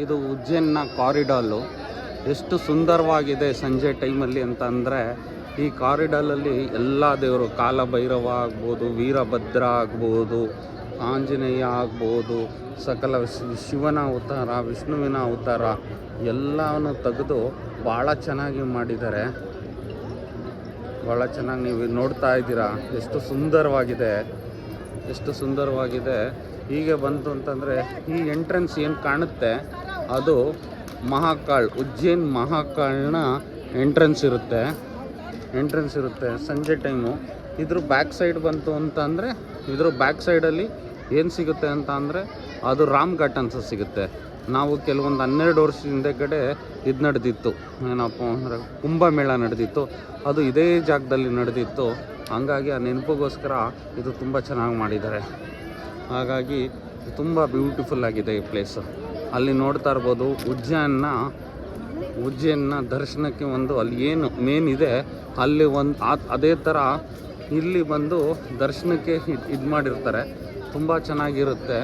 ಇದು ಉಜ್ಜೈನ್ನ ಕಾರಿಡಾಲು ಎಷ್ಟು ಸುಂದರವಾಗಿದೆ ಸಂಜೆ ಟೈಮಲ್ಲಿ ಅಂತ ಅಂದರೆ, ಈ ಕಾರಿಡಾಲಲ್ಲಿ ಎಲ್ಲ ದೇವರು, ಕಾಲಭೈರವ ಆಗ್ಬೋದು, ವೀರಭದ್ರ ಆಗ್ಬೋದು, ಆಂಜನೇಯ ಆಗ್ಬೋದು, ಸಕಲ ಶಿವನ ಅವತಾರ, ವಿಷ್ಣುವಿನ ಅವತಾರ ಎಲ್ಲವನ್ನು ತೆಗೆದು ಭಾಳ ಚೆನ್ನಾಗಿ ಮಾಡಿದ್ದಾರೆ. ಭಾಳ ಚೆನ್ನಾಗಿ ನೀವು ನೋಡ್ತಾ ಇದ್ದೀರಾ, ಎಷ್ಟು ಸುಂದರವಾಗಿದೆ, ಎಷ್ಟು ಸುಂದರವಾಗಿದೆ. ಹೀಗೆ ಬಂತು ಅಂತಂದರೆ ಈ ಎಂಟ್ರೆನ್ಸ್ ಏನು ಕಾಣುತ್ತೆ ಅದು ಮಹಾಕಾಳ್, ಉಜ್ಜೈನ್ ಮಹಾಕಾಳ್ನ ಎಂಟ್ರೆನ್ಸ್ ಇರುತ್ತೆ ಸಂಜೆ ಟೈಮು. ಇದ್ರ ಬ್ಯಾಕ್ ಸೈಡ್ ಬಂತು ಅಂತ ಅಂದರೆ, ಇದ್ರ ಬ್ಯಾಕ್ ಸೈಡಲ್ಲಿ ಏನು ಸಿಗುತ್ತೆ ಅಂತ ಅಂದರೆ ಅದು ರಾಮ್ ಘಾಟ್ ಅಂತ ಸಿಗುತ್ತೆ. ನಾವು ಕೆಲವೊಂದು 12 ವರ್ಷದ ಹಿಂದೆ ಕಡೆ ಇದು ನಡೆದಿತ್ತು, ಏನಪ್ಪ ಅಂದರೆ ಕುಂಭಮೇಳ ನಡೆದಿತ್ತು, ಅದು ಇದೇ ಜಾಗದಲ್ಲಿ ನಡೆದಿತ್ತು. ಹಂಗಾಗಿ ಆ ನೆನಪಿಗೋಸ್ಕರ ಇದು ತುಂಬ ಚೆನ್ನಾಗಿ ಮಾಡಿದ್ದಾರೆ. ಹಾಗಾಗಿ ತುಂಬ ಬ್ಯೂಟಿಫುಲ್ ಆಗಿದೆ ಈ ಪ್ಲೇಸು. ಅಲ್ಲಿ ನೋಡ್ತಾ ಇರ್ಬೋದು ಉಜ್ಜೈನ್ನ ದರ್ಶನಕ್ಕೆ ಒಂದು ಅಲ್ಲಿ ಏನು ಮೇನ್ ಇದೆ ಅಲ್ಲಿ ಒಂದು ಅದೇ ಥರ ಇಲ್ಲಿ ಬಂದು ದರ್ಶನಕ್ಕೆ ಇದು ಮಾಡಿರ್ತಾರೆ. ತುಂಬ ಚೆನ್ನಾಗಿರುತ್ತೆ.